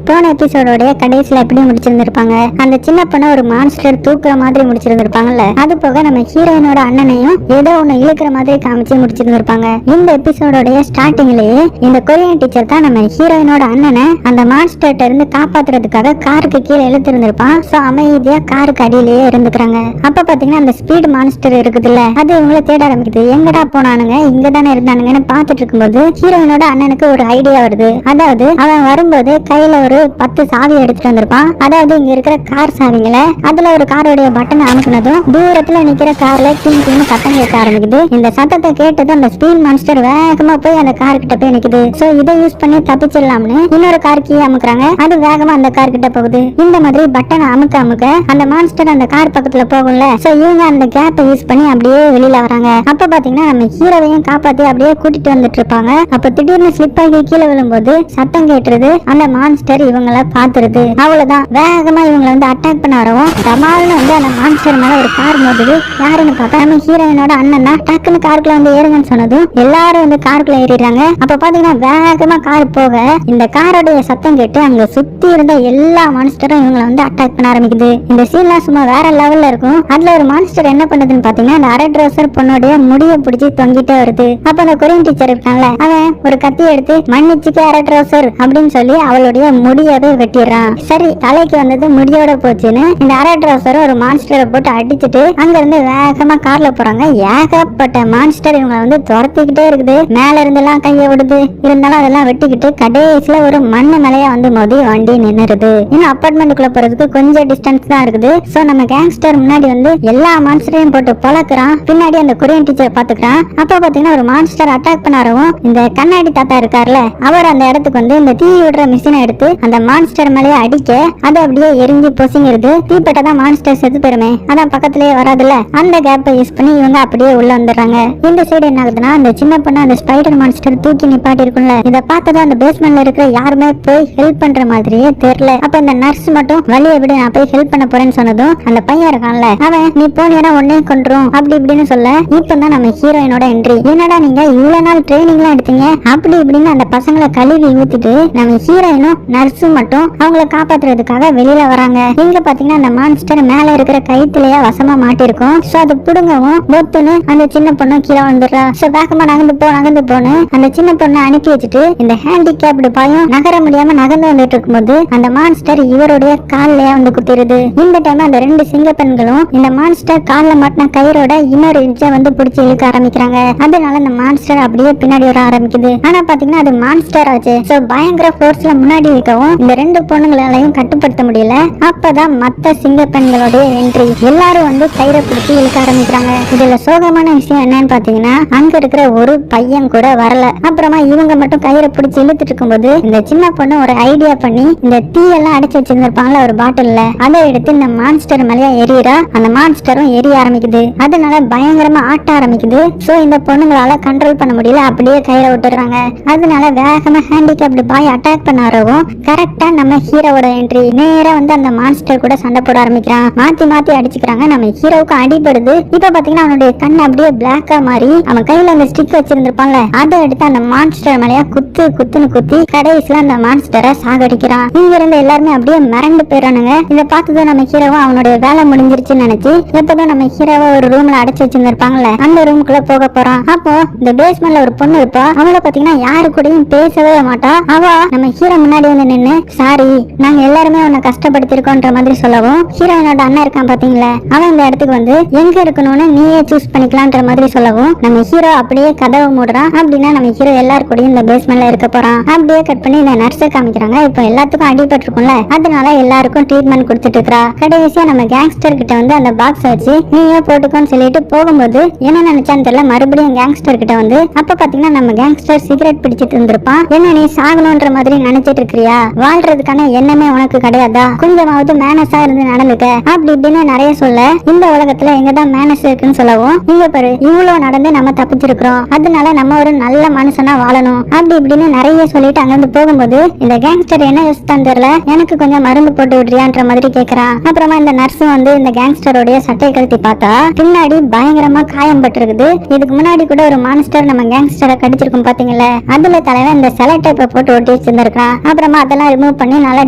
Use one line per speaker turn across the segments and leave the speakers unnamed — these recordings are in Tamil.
போன எபிசோடோட கடைசியில எப்படி முடிச்சிருந்திருப்பாங்க, அந்த சின்ன பொண்ணை ஒரு மான்ஸ்டர் தூக்குற மாதிரி முடிச்சிருந்திருப்பாங்கல்ல. அது போக நம்ம ஹீரோயினோட அண்ணனையும் ஏதோ ஒண்ணு இழுக்கிற மாதிரி காமிச்சு முடிச்சிருந்திருப்பாங்க. இந்த எபிசோடோட ஸ்டார்டிங்லயே இந்த கொரியன் டீச்சர் தான் நம்ம ஹீரோயினோட அண்ணனை அந்த மான்ஸ்டர்ட்ட இருந்து காப்பாத்துறதுக்காக காருக்கு கீழே இழுத்திருந்திருப்பான். சோ அமைதியா காருக்கு அடியிலேயே இருந்துக்கிறாங்க. அப்ப பாத்தீங்கன்னா அந்த ஸ்பீட் மான்ஸ்டர் இருக்குதுல்ல, அது இவங்கள தேட ஆரம்பிக்குது. எங்கடா போனானுங்க, இங்கதானே இருந்தானுங்கன்னு பாத்துட்டு இருக்கும்போது ஹீரோயினோட அண்ணனுக்கு ஒரு ஐடியா வருது. அதாவது அவன் வரும்போது கையில ஒரு 10 சாவி எடுத்துட்டு வந்திருப்பான். அதாவது இங்க இருக்கிற கார் சாவிங்கள அதுல ஒரு காரோடைய பட்டனை அமுக்குனதும் தூரத்துல நிக்கிற கார்ல கிங் சத்தம் கேட்க ஆரம்பிக்குது. இந்த சத்தத்தை கேட்டதும் அந்த ஸ்பீட் மான்ஸ்டர் வேகமா போய் அந்த கார் கிட்ட போய் நிக்குது. சோ இதை யூஸ் பண்ணி தப்பிச்சிடலாம்னு இன்னொரு கார் கீ அமுக்குறாங்க. அது வேகமா அந்த கார் கிட்ட போகுது. இந்த மாதிரி பட்டனை அமுக்க அமுக்க அந்த மான்ஸ்டர் அந்த கார் பக்கத்துல போகும்ல. சோ இவங்க அந்த கேப்பை யூஸ் பண்ணி அப்படியே வெளியில வராங்க. அப்ப பாத்தீங்கன்னா நம்ம ஹீரோவையும் காப்பாத்தி அப்படியே கூட்டிட்டு வந்துட்டு இருப்பாங்க. அப்ப திடீர்னு ஸ்லிப் ஆகி கீழே விழும்போது சத்தம் கேட்டுருது. அந்த மான்ஸ்டர் இவங்கள பாத்துருது. அவ்வளவுதான், வேகமா இவங்களை வந்து அட்டாக் பண்ண வரவும் டமால்னு வந்து அந்த மான்ஸ்டர் மேல ஒரு கார் மோதுது. யாருன்னு பார்த்தா நம்ம ஹீரோயினோட அண்ணன் தான். டக்குன்னு காருக்குள்ள வந்து ஏறுங்கன்னு சொன்னதும் எல்லாரும் வந்து காருக்குள்ள ஏறிடுறாங்க. அப்ப பாத்தீங்கன்னா வேகமா கார் போக இந்த காரோடைய சத்தம் கேட்டு அங்க சுத்தி இருந்த எல்லா மான்ஸ்டரும் இவங்களை வந்து அட்டாக் பண்ண ஆரம்பிக்குது. இந்த சீன்லாம் சும்மா வேற லெவல்ல இருக்கும். அதுல ஒரு மான்ஸ்டர் என்ன பண்ணுதுன்னு பாத்தீங்கன்னா அந்த அரை ட்ரௌசர் பொண்ணுடைய முடிய பிடிச்சி தொங்கிட்டே வருது. அப்ப அந்த கொரியன் டீச்சர் இருக்காங்கல்ல, அவன் ஒரு கத்தி எடுத்து மன்னிச்சுக்க அரை ட்ரௌசர் அப்படின்னு சொல்லி அவளுடைய முடியவே வெட்டிடுறான். சரி, தலைக்கு வந்தது முடியோட போச்சுன்னு இந்த அரை ட்ரௌசர் ஒரு மான்ஸ்டரை போட்டு அடிச்சுட்டு அங்க இருந்து வேகமா கார்ல போறாங்க. ஏகப்பட்ட மான்ஸ்டர் இவங்க வந்து துரத்திக்கிட்டே இருக்குது. மேல இருந்து எல்லாம் கைய விடுது. இருந்தாலும் அதெல்லாம் வெட்டிக்கிட்டு கடைசியில ஒரு மண்ணு மலையா வந்து மோதி வண்டி நின்னுருது. இன்னும் அப்பார்ட்மெண்ட்டுக்குள்ள போறதுக்கு கொஞ்சம் டிஸ்டன்ஸ் தான் இருக்குது. சோ நம்ம கேங்ஸ்டர் முன்னாடி வந்து எல்லா மான்ஸ்டரையும் போட்டு பழக்கிறான். பின்னாடி அந்த கொரியன் டீச்சர் பாத்துக்கிறான். அப்ப பாத்தீங்கன்னா ஒரு மான்ஸ்டர் அட்டாக் பண்ணாரவும் இந்த கண்ணாடி தாத்தா இருக்காருல, அவர் அந்த இடத்துக்கு வந்து இந்த தீ விடுற மிஷினை எடுத்து அந்த மான்ஸ்டர் மேலேயே அடிக்க அது அப்படியே எரிஞ்சு பொசிங்கிறது. தீப்பட்டதான் மான்ஸ்டர் செத்து பெருமே, அதான் பக்கத்திலேயே வராதுல்ல. அந்த கேப்பை யூஸ் பண்ணி இவங்க அப்படியே உள்ள வந்துடுறாங்க. இந்த சைடு என்ன ஆகுதுன்னா, அந்த சின்ன பொண்ணு அந்த ஸ்பைடர் மான்ஸ்டர் தூக்கி நிப்பாட்டி இருக்கும்ல, இதை பார்த்ததும் அந்த பேஸ்மெண்ட்ல இருக்கிற யாருமே போய் ஹெல்ப் பண்ற மாதிரியே தெரியல. அப்ப இந்த நர்ஸ் மட்டும் வழியை விட நான் போய் ஹெல்ப் பண்ண போறேன்னு சொன்னதும் அந்த பையன் இருக்கான்ல, அவன் நீ போனீங்கன்னா உடனே கொண்டுரும் அப்படி இப்படின்னு சொல்ல, இப்பதான் நம்ம ஹீரோயினோட என்ட்ரி. என்னடா நீங்க இவ்வளவு நாள் ட்ரைனிங் எல்லாம் எடுத்தீங்க அப்படி இப்படின்னு அந்த பசங்களை கழுவி ஊத்திட்டு நம்ம ஹீரோயினும் நர்ஸும் மட்டும் அவங்களை காப்பாத்துறதுக்காக வெளியில வராங்க. இங்க பாத்தீங்கன்னா அந்த மான்ஸ்டர் மேல இருக்கிற கைத்திலேயே வசமா மாட்டிருக்கும். சோ அது புடுங்கவும் பொத்துன்னு அந்த சின்ன பொண்ணு கீழே வந்துடுறா. சோ வேகமா நகர்ந்து போன்னு அந்த சின்ன பொண்ணை அனுப்பி வச்சுட்டு இந்த ஹேண்டிகேப்டு பையன் நகர முடியாம நகர்ந்து வந்துட்டு இருக்கும்போது அந்த மான்ஸ்டர் இவருடைய கால்லயே வந்து குத்திருது. இந்த டைம் அந்த 2 சிங்க பெண்களும் இந்த மான்ஸ்டர் கால்ல மாட்டின கயிறோட இன்னொரு இன்ச்சை வந்து பிடிச்சி இழுக்க ஆரம்பிக்கிறாங்க. அதனால அந்த மான்ஸ்டர் அப்படியே பின்னாடி வர ஆரம்பிக்குது. ஆனா பாத்தீங்கன்னா அது மான்ஸ்டர் ஆச்சு. சோ பயங்கர ஃபோர்ஸ்ல முன்னாடி வைக்கவும் இந்த 2 பொண்ணுங்களாலையும் கட்டுப்படுத்த முடியல. அப்பதான் மத்த சிங்க பெண்களுடைய என்ட்ரி. எல்லாரும் வந்து கயிறை பிடிச்சி இழுக்க ஆரம்பிக்கிறாங்க. இதுல சோகமான விஷயம் என்னன்னு பாத்தீங்கன்னா, அங்க இருக்கிற ஒரு பையன் கூட வரல. அப்புறமா இவங்க மட்டும் கயிறை பிடிச்சி இழுத்துட்டு இருக்கும்போது இந்த சின்ன பொண்ணு ஒரு ஐடியா பண்ணி இந்த தீயெல்லாம் அடிச்சு வச்சிருந்திருப்பாங்கல்ல ஒரு பாட்டில்ல, அதை எடுத்து இந்த மான்ஸ்டர் மேலேயே எரியறா. அந்த மான்ஸ்டரும் எரிய ஆரம்பிக்குது. அதனால பயங்கரமா ஆட்ட ஆரம்பிக்குது. சோ இந்த பொண்ணுங்களால கண்ட்ரோல் பண்ண முடியல, அப்படியே கயிறை விட்டுறாங்க. அதனால வேகமா ஹேண்டிகேப்டு பாய் அட்டாக் பண்ண வரவும் கரெக்டா நம்ம ஹீரோவோட என்ட்ரி. நேரா வந்து அந்த மான்ஸ்டர் கூட சண்டை போட ஆரம்பிக்கிறான். மாத்தி மாத்தி அடிச்சுக்கிறாங்க. நம்ம ஹீரோவுக்கு அடிபடுது. இப்ப பாத்தீங்கன்னா அவனுடைய கண் அப்படியே பிளாக்கா மாறி அவன் கையில அந்த ஸ்டிக் வச்சிருந்திருப்பான்ல, அதை எடுத்து அந்த மான்ஸ்டர் மேலேயே குத்துன்னு குத்தி கடைசியில அந்த மான்ஸ்டரை சாகடிக்கிறான். இங்க இருந்த எல்லாருமே அப்படியே மிரண்டு போயிடறானுங்க. இதை பார்த்ததும் நம்ம ஹீரோவும் அவனுடைய வேலை முடிஞ்சிருச்சுன்னு நினைச்சு எப்பதான் நம்ம ஹீரோவை ஒரு ரூம்ல அடைச்சு வச்சிருந்திருப்பாங்கல்ல, அந்த ரூமுக்குள்ள போக போறான். அப்போ இந்த பேஸ்மெண்ட்ல ஒரு பொண்ணு இருப்பா. அவளை பாத்தீங்கன்னா யாரு கூடயும் பேசவே மாட்டா. அவ நம்ம ஹீரோ முன்னாடி வந்து நின்னு சாரி நாங்க எல்லாருமே உன்னை கஷ்டப்படுத்திருக்கோன்ற மாதிரி சொல்லவும், ஹீரோயினோட அண்ணன் இருக்கான் பாத்தீங்களா, அவன் இந்த இடத்துக்கு வந்து எங்க இருக்கணும்னு நீயே சூஸ் பண்ணிக்கலான்ற மாதிரி சொல்லவும் நம்ம ஹீரோ அப்படியே கதவை மூடுறான். அப்படின்னா நம்ம ஹீரோ எல்லாரும் கூடயும் இந்த பேஸ்மெண்ட்ல இருக்க போறான். அப்படியே கட் பண்ணி இந்த நர்ஸை காமிக்கிறாங்க. இப்போ எல்லாத்துக்கும் அடிபட்டு இருக்கும்ல, அதனால எல்லாருக்கும் ட்ரீட்மெண்ட் கொடுத்துட்டு இருக்கா. கடைசியா நம்ம கேங்ஸ்டர் கிட்ட வந்து அந்த பாக்ஸ் வச்சு நீயே போட்டுக்கோன்னு சொல்லிட்டு போகும்போது என்ன நினைச்சான்னு தெரியல, மறுபடியும் கேங்ஸ்டர் கிட்ட வந்து அப்ப பாத்தீங்கன்னா நம்ம கேங்ஸ்டர் சிகரெட் பிடிச்சிட்டு இருந்திருப்பான். என்ன நீ சாகணும்ன்ற மாதிரி நினைச்சிட்டு இருக்கிறியா, வாழ்றதுக்கான எண்ணமே உனக்கு கிடையாதா, கொஞ்சமாவது மேனஸா இருந்து நடந்துக்க அப்படி இப்படின்னு நிறைய சொல்ல, இந்த உலகத்துல எங்கதான் மேனஸ் இருக்குன்னு சொல்லவும், இங்க பாரு இவ்வளவு நடந்து நம்ம தப்பிச்சிருக்கிறோம், அதனால நம்ம ஒரு நல்ல மனுஷனா வாழணும் அப்படி இப்படின்னு நிறைய சொல்லிட்டு அங்கிருந்து போகும்போது இந்த கேங்ஸ்டர் என்ன யோசித்தான் தெரியல, எனக்கு கொஞ்சம் மருந்து போட்டு விடுறியான்ற மாதிரி கேக்குறான். அப்புறமா இந்த நர்ஸும் வந்து இந்த கேங்ஸ்டரோடைய சட்டை கழுத்தி பார்த்தா பின்னாடி பயங்கரமா காயம் பட்டிருக்குது. இதுக்கு முன்னாடி கூட ஒரு மான்ஸ்டர் நம்ம கேங்ஸ்டரை கடிச்சிருக்கும் பாத்தீங்களா, அதுல தலைவன் இந்த செலக்டைப்பை போட்டு ஒட்டி வச்சிருந்திருக்கான். அப்புறம் அப்புறமா அதெல்லாம் ரிமூவ் பண்ணி நல்லா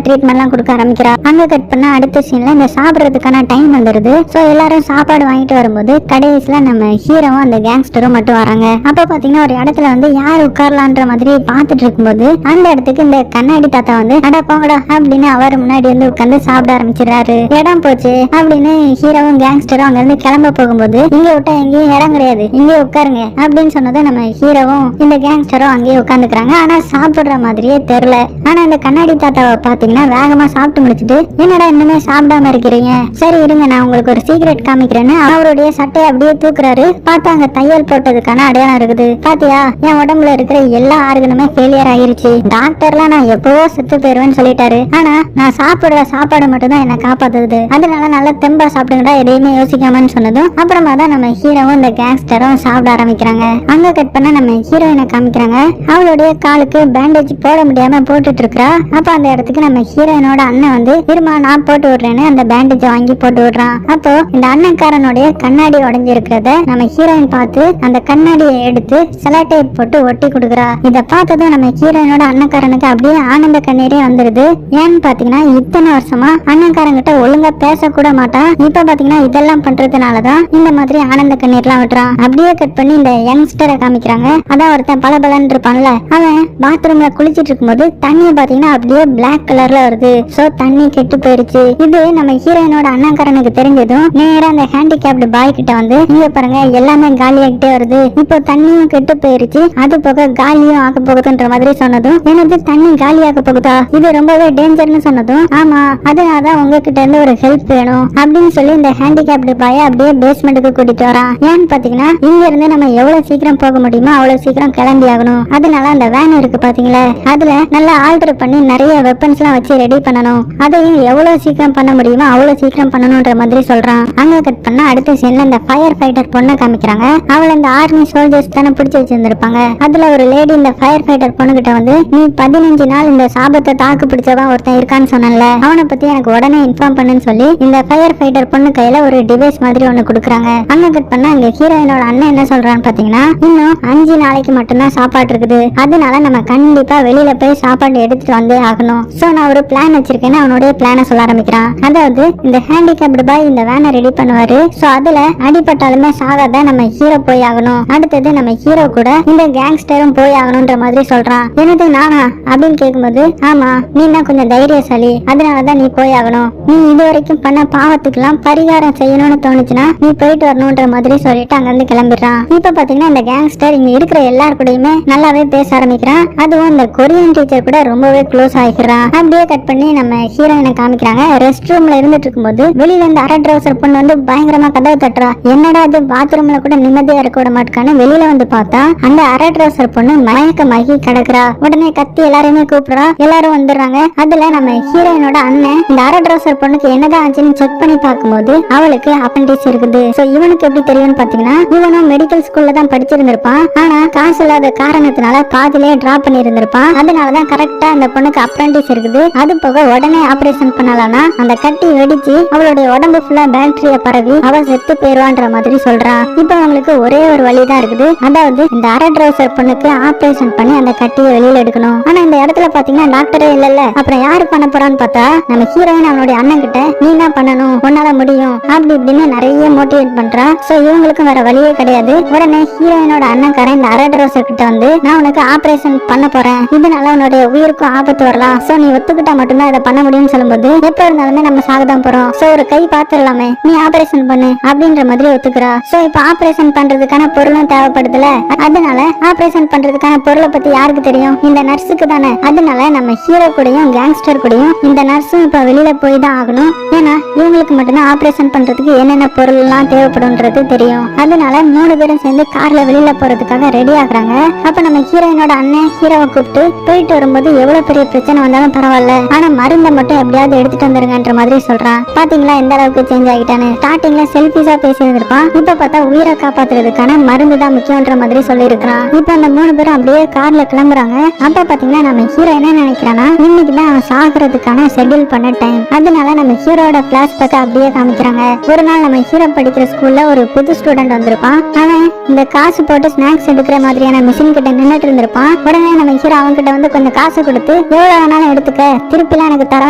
ட்ரீட்மெண்ட்லாம் கொடுக்க ஆரம்பிக்கிறா. அங்க கட் பண்ண அடுத்த சீன்ல இந்த சாப்பிடுறதுக்கான டைம் வந்துருது. சோ எல்லாரும் சாப்பாடு வாங்கிட்டு வரும்போது கடைசியில நம்ம ஹீரோவும் அந்த கேங்ஸ்டரும் மட்டும் வராங்க. அப்ப பாத்தீங்கன்னா ஒரு இடத்துல வந்து யார் உட்காரலான்ற மாதிரி பாத்துட்டு இருக்கும்போது அந்த இடத்துக்கு இந்த கண்ணாடி தாத்தா வந்து அட போங்கடா அப்படின்னு அவர் முன்னாடி வந்து உட்கார்ந்து சாப்பிட ஆரம்பிச்சிடறாரு. இடம் போச்சு அப்படின்னு ஹீரோவும் கேங்ஸ்டரும் அங்க இருந்து கிளம்ப போகும்போது இங்க விட்டா எங்கேயும் இடம் கிடையாது, இங்கே உட்காருங்க அப்படின்னு சொன்னதை நம்ம ஹீரோவும் இந்த கேங்ஸ்டரும் அங்கேயே உட்காந்துக்கிறாங்க. ஆனா சாப்பிடுற மாதிரியே தெரியல. ஆனா இந்த கண்ணாடி தாத்தாவை பாத்தீங்கன்னா வேகமா சாப்பிட்டு முடிச்சுட்டு என்னடா இன்னுமே சாப்பிடாம இருக்கிறீங்க, சரி இருங்க நான் உங்களுக்கு ஒரு சீக்ரெட் காமிக்கிறேன்னு அவருடைய சட்டையை அப்படியே தூக்குறாரு. பார்த்தா அங்க தையல் போட்டதுக்கான அடையாளம் இருக்குது. பாத்தியா என் உடம்புல இருக்கிற எல்லா ஆர்கனுமே ஃபெயிலியர் ஆயிருச்சு, டாக்டர்லாம் நான் எப்பவோ செத்து போயிருவேன்னு சொல்லிட்டாரு. ஆனா நான் சாப்பிடுற சாப்பாடு மட்டும் தான் என்ன காப்பாத்துது, அதனால நல்லா தெம்பா சாப்பிடுங்கடா எதையுமே யோசிக்காமன்னு சொன்னதும் அப்புறமா தான் நம்ம ஹீரோவும் இந்த கேங்ஸ்டரும் சாப்பிட ஆரம்பிக்கிறாங்க. அங்க கட் பண்ண நம்ம ஹீரோயினை காமிக்கிறாங்க. அவளுடைய காலுக்கு பேண்டேஜ் போட முடியாம போட்டுட்டு இருக்கா. அப்ப அந்த இடத்துக்கு நம்ம ஹீரோயினோட அண்ணன் வந்து இருமா நான் போட்டு விடுறேன்னு அந்த பேண்டேஜ வாங்கி போட்டு விடுறான். அப்போ இந்த அண்ணன்காரனுடைய கண்ணாடி உடைஞ்சிருக்கிறத நம்ம ஹீரோயின் பார்த்து அந்த கண்ணாடியை எடுத்து செலோடேப் போட்டு ஒட்டி கொடுக்குறா. இத பார்த்ததும் நம்ம ஹீரோயினோட அண்ணன்காரனுக்கு அப்படியே ஆனந்த கண்ணீரே வந்துருது. ஏன்னு பாத்தீங்கன்னா இத்தனை வருஷமா அண்ணன்காரங்கிட்ட ஒழுங்கா பேசக்கூட மாட்டான். இப்ப பாத்தீங்கன்னா இதெல்லாம் பண்றதுனாலதான் இந்த மாதிரி ஆனந்த கண்ணீர்லாம் விட்டுறான். அப்படியே கட் பண்ணி இந்த யங்ஸ்டரை காமிக்கிறாங்க. அதான் ஒருத்தன் பலபலன்னு இருப்பான்ல, அவன் பாத்ரூம்ல குளிச்சிட்டு இருக்கும்போது தண்ணியை பாத்தீங்கன்னா அப்படியே பிளாக் கலர்ல வருது. சோ தண்ணி கெட்டு போயிருச்சு. இது நம்ம ஹீரோயினோட அண்ணன்காரனுக்கு தெரிஞ்சதும் நேரா அந்த ஹேண்டிகேப்டு பாய் கிட்ட வந்து இங்க பாருங்க எல்லாமே காலியாகிட்டே வருது, இப்போ தண்ணியும் கெட்டு போயிருச்சு, அது போக காலியும் ஆக போகுதுன்ற மாதிரி சொன்னதும் எனது தண்ணி காலியாக போகுதா, இது ரொம்பவே டேஞ்சர்னு சொன்னதும் ஆமா அதனாலதான் உங்ககிட்ட இருந்து ஒரு ஹெல்ப் வேணும் அப்படின்னு சொல்லி இந்த ஹேண்டிகேப்டு பாயை அப்படியே பேஸ்மெண்ட்டுக்கு கூட்டிட்டு வரான். ஏன்னு பாத்தீங்கன்னா இங்க இருந்து நம்ம எவ்வளவு சீக்கிரம் போக முடியுமோ அவ்வளவு சீக்கிரம் கிளம்பி ஆகணும். அதனால அந்த வேன் இருக்கு பாத்தீங்களா, அதுல நல்லா ஆல்டர் பண்ணி நிறைய வெப்பன்ஸ் எல்லாம் வச்சு ரெடி பண்ணணும், அதையும் எவ்வளவு சீக்கிரம் பண்ண முடியுமோ அவ்வளவு சீக்கிரம் பண்ணணும்ன்ற மாதிரி சொல்றான். அங்க கட் பண்ண அடுத்த சீன்ல இந்த ஃபயர் ஃபைட்டர் பொண்ணை காமிக்கிறாங்க. அவளை இந்த ஆர்மி சோல்ஜர்ஸ் தானே பிடிச்சி வச்சிருந்திருப்பாங்க. அதுல ஒரு லேடி இந்த ஃபயர் ஃபைட்டர் பொண்ணுகிட்ட வந்து நீ 15 நாள் இந்த சாபத்தை தாக்கு பிடிச்சவன் ஒருத்தன் இருக்கான்னு சொன்னல, அவனை பத்தி எனக்கு உடனே இன்ஃபார்ம் பண்ணுன்னு சொல்லி இந்த ஃபயர் ஃபைட்டர் பொண்ணு கையில ஒரு டிவைஸ் மாதிரி ஒண்ணு கொடுக்குறாங்க. அங்க கட் பண்ண அங்க ஹீரோயினோட அண்ணன் என்ன சொல்றான்னு பாத்தீங்கன்னா இன்னும் 5 நாளைக்கு மட்டும்தான் சாப்பாடு இருக்குது, அதனால நம்ம கண்டிப்பா வெளியில போய் சாப்பாடு எடுத்துட்டு வந்தே ஆகணும். சோ நான் ஒரு பிளான் வச்சிருக்கேன்னு அவனுடைய பிளான சொல்ல ஆரம்பிக்கிறான். அதாவது இந்த ஹேண்டிகேப்டு பாய் இந்த வேனை ரெடி பண்ணுவாரு. சோ அதுல அடிபட்டாலுமே சாகாத நம்ம ஹீரோ போய் ஆகணும். அடுத்தது நம்ம ஹீரோ கூட இந்த கேங்ஸ்டரும் போய் ஆகணும்ன்ற மாதிரி சொல்றான். எனது நானா அப்படின்னு கேட்கும்போது ஆமா நீ தான் கொஞ்சம் தைரியசாலி, அதனாலதான் நீ போய் ஆகணும், நீ இது வரைக்கும் பண்ண பாவத்துக்கு எல்லாம் பரிகாரம் செய்யணும்னு தோணுச்சுன்னா நீ போயிட்டு வரணும்ன்ற மாதிரி சொல்லிட்டு அங்க இருந்து கிளம்பிடுறான். இப்ப பாத்தீங்கன்னா இந்த கேங்ஸ்டர் இங்க இருக்கிற எல்லாரு கூடயுமே நல்லாவே பேச ஆரம்பிக்கிறான். அதுவும் இந்த கொரியன் டீச்சர் கூட ரொம்பவே க்ளோஸ் ஆகிக்கிறான். அப்படியே கட் பண்ணி நம்ம ஹீரோயினை காமிக்கிறாங்க. ரெஸ்ட் ரூம்ல இருந்துட்டு இருக்கும்போது வெளியில இந்த அரை ட்ரௌசர் பொண்ணு வந்து பயங்கரமா கதவை தட்டுறா. என்னடா அது பாத்ரூம்ல கூட நிம்மதியா இருக்க விட மாட்டான்னு வெளியில வந்து பார்த்தா அந்த அரை ட்ரௌசர் பொண்ணு மயக்கமாகி கிடக்குறா. உடனே கத்தி எல்லாரையுமே கூப்பிடுறா. எல்லாரும் வந்துடுறாங்க. அதுல நம்ம ஹீரோயினோட அண்ணன் இந்த அரை ட்ரௌசர் பொண்ணுக்கு என்னதான் ஆச்சுன்னு செக் பண்ணி பார்க்கும்போது அவளுக்கு அப்பெண்டிக்ஸ் இருக்குது. சோ இவனுக்கு எப்படி தெரியும்னு பாத்தீங்கன்னா இவனும் மெடிக்கல் ஸ்கூல்ல தான் படிச்சிருந்திருப்பான். ஆனா காசு இல்லாத காரணத்தினால பாதிலே டிராப் பண்ணி இருந்திருப்பான். அதனாலதான் கரெக்டா அந்த பொண்ணுக்கு அப்பெண்டிக்ஸ் இருக்குது. அது போக உடனே ஆபரேஷன் பண்ணலாம்னா அந்த கட்டி வெடிச்சு அவளுடைய உடம்பு ஃபுல்லா பாக்டீரியா பரவி அவ செத்து போயிருவான்ற மாதிரி சொல்றான். இப்ப அவங்களுக்கு ஒரே ஒரு வழிதான் இருக்குது, அதாவது இந்த அரை ட்ரௌசர் பொண்ணுக்கு ஆபரேஷன் பண்ணி அந்த கட்டியை வெளியில எடுக்கணும். ஆனா இந்த இடத்துல பாத்தீங்கன்னா டாக்டரே இல்லல்ல, அப்புறம் யாரு பண்ண போறான்னு பார்த்தா நம்ம ஹீரோயின் அவனுடைய அண்ணன் கிட்ட நீ தான் பண்ணணும், உன்னால முடியும் அப்படி இப்படின்னு நிறைய மோட்டிவேட் பண்றா. சோ இவங்களுக்கும் வேற வழியே கிடையாது. உடனே ஹீரோயினோட அண்ணன்காரன் இந்த அரை ட்ரௌசர் கிட்ட வந்து நான் உனக்கு ஆபரேஷன் பண்ண போறேன், இதனால உன்னுடைய உயிருக்கும் ஆபத்து வரலாம், சோ நீ ஒத்துக்கிட்டா மட்டும்தான் இதை பண்ண முடியும்னு சொல்லும்போது எப்ப இருந்தாலுமே நம்ம சாகதான் போறோம், சோ ஒரு கை பாத்துடலாமே நீ ஆபரேஷன் பண்ணு அப்படின்ற மாதிரி ஒத்துக்கிறா. சோ இப்ப ஆபரேஷன் பண்றதுக்கான பொருளும் தேவைப்படுதுல, அதனால ஆபரேஷன் பண்றதுக்கான பொருளை பத்தி யாருக்கு தெரியும், இந்த நர்ஸுக்கு தானே. அதனால நம்ம ஹீரோ கூடயும் கேங்ஸ்டர் கூடயும் இந்த நர்ஸும் இப்ப வெளியில போய் தான் ஆகணும். ஏன்னா இவங்களுக்கு மட்டும்தான் ஆபரேஷன் பண்றதுக்கு என்னென்ன பொருள் எல்லாம் தேவைப்படும்ன்றது தெரியும். அதனால 3 பேரும் சேர்ந்து கார்ல வெளியில போறதுக்காக ரெடி ஆகுறாங்க. அப்ப நம்ம ஹீரோயினோட அண்ணன் ஹீரோவை கூப்பிட்டு போயிட்டு வரும்போது எவ்வளவு பெரிய பிரச்சனை வந்தாலும் பரவாயில்ல, ஆனா மருந்தை மட்டும் எப்படியாவது எடுத்துட்டு வந்துருங்கன்ற மாதிரி சொல்றான். பாத்தீங்களா எந்த அளவுக்கு சேஞ்ச் ஆகிட்டானு. ஸ்டார்டிங்ல செல்ஃபிஸா பேசியிருந்திருப்பான், இப்ப பார்த்தா உயிரை காப்பாத்துறதுக்கான மருந்து தான் முக்கியன்ற மாதிரி சொல்லியிருக்கான். இப்ப அந்த 3 பேரும் அப்படியே கார்ல கிளம்புறாங்க. அப்ப பாத்தீங்கன்னா நம்ம ஹீரோ என்ன நினைக்கிறானா இன்னைக்குதான் அவன் சாகிறதுக்கான ஷெட்யூல் பண்ண டைம். அதனால நம்ம ஹீரோட பிளாஷ்பேக் அப்படியே காமிக்கிறாங்க. ஒரு நாள் நம்ம ஹீரோ படிக்கிற ஸ்கூல்ல ஒரு புது ஸ்டூடெண்ட் வந்திருப்பான். அவன் இந்த காசு போட்டு ஸ்நாக்ஸ் எடுக்கிற மாதிரியான மிஷின் கிட்ட நின்னுட்டு இருந்திருப்பான். உடனே நம்ம ஹீரோ அவங்க கிட்ட வந்து கொஞ்சம் காசு கொடு கொடுத்து எவ்வளவு வேணாலும் எடுத்துக்க, திருப்பிலாம் எனக்கு தர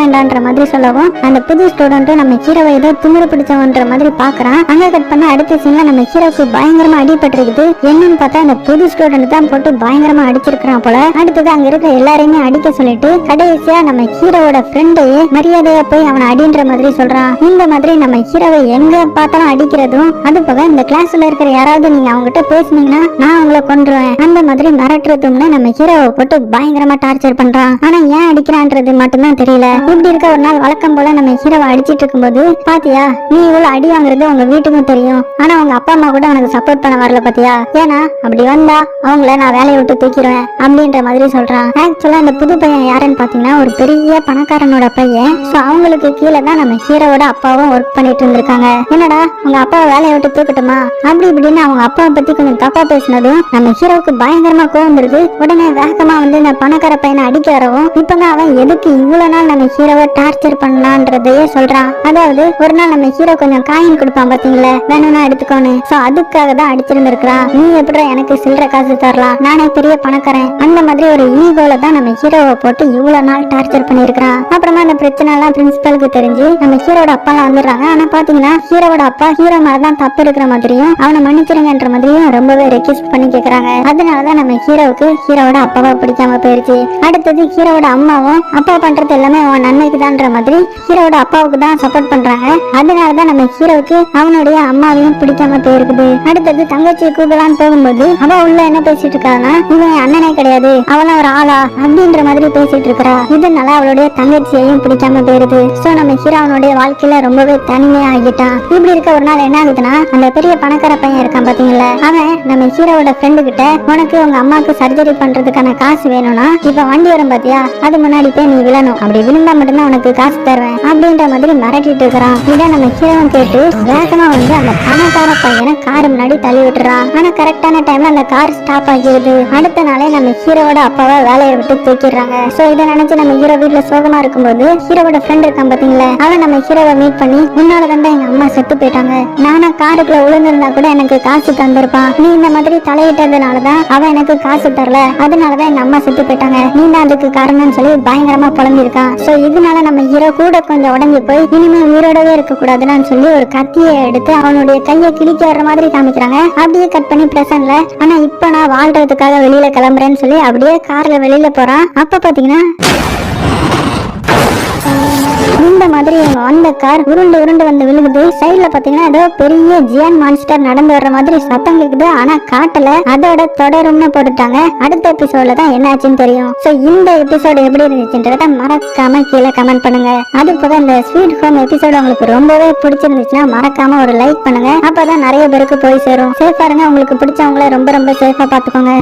வேண்டான்ற மாதிரி சொல்லவும் அந்த புது ஸ்டூடெண்ட்டும் நம்ம ஹீரோவை ஏதோ திமிரு பிடிச்சவன்ற மாதிரி பாக்குறான். அங்க கட் பண்ண அடுத்த சீன்ல நம்ம ஹீரோக்கு பயங்கரமா அடிபட்டிருக்குது. என்னன்னு பார்த்தா அந்த புது ஸ்டூடெண்ட் தான் போட்டு பயங்கரமா அடிச்சிருக்கான் போல. அடுத்தது அங்க இருக்க எல்லாரையுமே அடிக்க சொல்லிட்டு கடைசியா நம்ம ஹீரோவோட ஃப்ரெண்டையே மரியாதையா போய் அவனை அடின்ற மாதிரி சொல்றான். இந்த மாதிரி நம்ம ஹீரோவை எங்க பார்த்தாலும் அடிக்கிறதும், அது போக இந்த கிளாஸ்ல இருக்கிற யாராவது நீங்க அவங்ககிட்ட பேசுனீங்கன்னா நான் உங்களை கொன்றுவேன் அந்த மாதிரி மிரட்டுறதும்னு நம்ம ஹீரோவை போட்டு பயங்கரமா டார்ச்சர் பண்றான். ஆனா ஏன் அடிக்கிறான்றது மட்டும்தான் தெரியல. இப்படி இருக்க ஒரு நாள் வழக்கம் போல நம்ம ஹீரோவை அடிச்சிட்டு இருக்கும்போது, பாத்தியா நீ இவ்வளவு அடி வாங்குறது உங்க வீட்டுக்கும் தெரியும், ஆனா உங்க அப்பா அம்மா கூட உனக்கு சப்போர்ட் பண்ண வரல பாத்தியா, ஏன்னா அப்படி வந்தா அவங்கள நான் வேலையை விட்டு தூக்கிடுவேன் அப்படின்ற மாதிரி சொல்றான். ஆக்சுவலா இந்த புது பையன் யாருன்னு பாத்தீங்கன்னா ஒரு பெரிய பணக்காரனோட பையன். சோ அவங்களுக்கு கீழே தான் நம்ம ஹீரோவோட அப்பாவும் ஒர்க் பண்ணிட்டு இருந்திருக்காங்க. என்னடா உங்க அப்பாவை வேலையை விட்டு தூக்கட்டுமா அப்படி இப்படின்னு அவங்க அப்பாவை பத்தி கொஞ்சம் தப்பா பேசினதும் நம்ம ஹீரோவுக்கு பயங்கரமா கோவம் வருது. உடனே வேகமா வந்து இந்த பணக்கார பையனை அடிக்க வரவும் இப்பதான் அவன் எதுக்கு இவ்வளவு நாள் நம்ம ஹீரோவை டார்ச்சர் பண்ணலான்றதையே சொல்றான். அதாவது ஒரு நாள் நம்ம ஹீரோ கொஞ்சம் காயின் கொடுப்பான் பாத்தீங்களா, வேணும்னா எடுத்துக்கோன்னு. சோ அதுக்காக தான் அடிச்சிருந்திருக்கான். நீ எப்படி எனக்கு சில்லற காசு தரலாம், நானே பெரிய பணக்காரன் அந்த மாதிரி ஒரு ஈகோல தான் நம்ம ஹீரோவை போட்டு இவ்வளவு நாள் டார்ச்சர் பண்ணிருக்கான். அப்புறமா அந்த பிரச்சனை எல்லாம் பிரின்சிபலுக்கு தெரிஞ்சு நம்ம ஹீரோட அப்பா எல்லாம் வந்துடுறாங்க. ஆனா பாத்தீங்கன்னா ஹீரோவோட அப்பா ஹீரோ மேலதான் தப்பு இருக்கிற மாதிரியும் அவனை மன்னிச்சிருங்கன்ற மாதிரியும் ரொம்பவே ரெக்வெஸ்ட் பண்ணி கேக்குறாங்க. அதனாலதான் நம்ம ஹீரோவுக்கு ஹீரோவோட அப்பாவை பிடிக்காம போயிருச்சு. அடுத்தது ஹீரோவோட அம்மாவும் அப்பா பண்றது எல்லாமே அவன் நன்மைக்கு தான்ற மாதிரி ஹீரோவோட அப்பாவுக்கு தான் சப்போர்ட் பண்றாங்க. அதனாலதான் நம்ம ஹீரோவுக்கு அவனுடைய அம்மாவையும் பிடிக்காம போயிருக்குது. அடுத்தது தங்கச்சியை கூப்பிடலான்னு போகும்போது அவ உள்ள என்ன பேசிட்டு இருக்காங்கன்னா, இவன் அண்ணனே கிடையாது, அவள ஒரு ஆளா அப்படின்ற மாதிரி பேசிட்டு இருக்கா. இதனால அவளுடைய தங்கச்சியையும் பிடிக்காம போயிருது. சோ நம்ம ஹீரோ அவனுடைய வாழ்க்கையில ரொம்பவே தனிமையா ஆகிட்டான். இப்படி இருக்க ஒரு நாள் என்ன ஆகுதுன்னா, அந்த பெரிய பணக்கார பையன் இருக்கான் பாத்தீங்களா, அவன் நம்ம ஹீரோவோட ஃப்ரெண்டு கிட்ட உனக்கு உங்க அம்மாவுக்கு சர்ஜரி பண்றதுக்கான காசு வேணும்னா இப்ப வண்டி வரும் பாத்தியா, அது முன்னாடி போய் நீ விழணும், அப்படி விழுந்தா மட்டும்தான் உனக்கு காசு தருவேன் அப்படின்ற மாதிரி மிரட்டிட்டு இருக்கிறான். இதை நம்ம ஹீரோவும் கேட்டு வேகமா வந்து அந்த பணக்கார பையனை கார் முன்னாடி தள்ளி விட்டுறான். ஆனா கரெக்டான டைம்ல அந்த கார் ஸ்டாப் ஆகிடுது. அடுத்த நாளே நம்ம ஹீரோவோட அப்பாவை வேலையை விட்டு தூக்கிடுறாங்க. சோ இதை நினைச்சு நம்ம ஹீரோ வீட்டுல சோகமா இருக்கும்போது ஹீரோவோட ஃப்ரெண்ட் இருக்கான் பாத்தீங்களா, அவன் நம்ம ஹீரோவை மீட் பண்ணி முன்னால தான் எங்க அம்மா செத்து போயிட்டாங்க, நானா காருக்குள்ள விழுந்திருந்தா கூட எனக்கு காசு தந்திருப்பான், நீ இந்த மாதிரி தலையிட்டதுனாலதான் அவன் எனக்கு காசு தரல, அதனாலதான் எங்க அம்மா செத்து போயிட்டாங்க, நீ தான் அதுக்கு காரணம்னு சொல்லி பயங்கரமா புலம்பிருக்கான். சோ இதனால நம்ம ஹீரோ கூட கொஞ்சம் உடஞ்சி போய் இனிமே உயிரோடவே இருக்க கூடாதுன்னு சொல்லி ஒரு கத்தியை எடுத்து அவனுடைய கையை கிழிக்க வர்ற மாதிரி காமிக்கிறாங்க. அப்படியே கட் பண்ணி பிரசன்ட்ல, ஆனா இப்ப நான் வாழ்றதுக்காக வெளியில கிளம்புறேன்னு சொல்லி அப்படியே கார்ல வெளியில போறான். அப்ப பாத்தீங்கன்னா இந்த மாதிரி இவங்க வந்த கார் உருண்டு உருண்டு வந்து விழுகுது. சைட்ல பாத்தீங்கன்னா ஏதோ பெரிய ஜியான் மான்ஸ்டர் நடந்து வர்ற மாதிரி சத்தம் கேக்குது. ஆனா காட்டல, அதோட தொடரும்னு போட்டுட்டாங்க. அடுத்த எபிசோட்ல தான் என்ன ஆச்சுன்னு தெரியும். சோ இந்த எபிசோடு எப்படி இருந்துச்சுன்றத மறக்காம கீழே கமெண்ட் பண்ணுங்க. அது போக இந்த ஸ்வீட் ஹோம் எபிசோடு உங்களுக்கு ரொம்பவே பிடிச்சிருந்துச்சுன்னா மறக்காம ஒரு லைக் பண்ணுங்க. அப்பதான் நிறைய பேருக்கு போய் சேரும். சேஃபா இருங்க, உங்களுக்கு பிடிச்சவங்கள ரொம்ப ரொம்ப சேஃபா பாத்துக்கோங்க.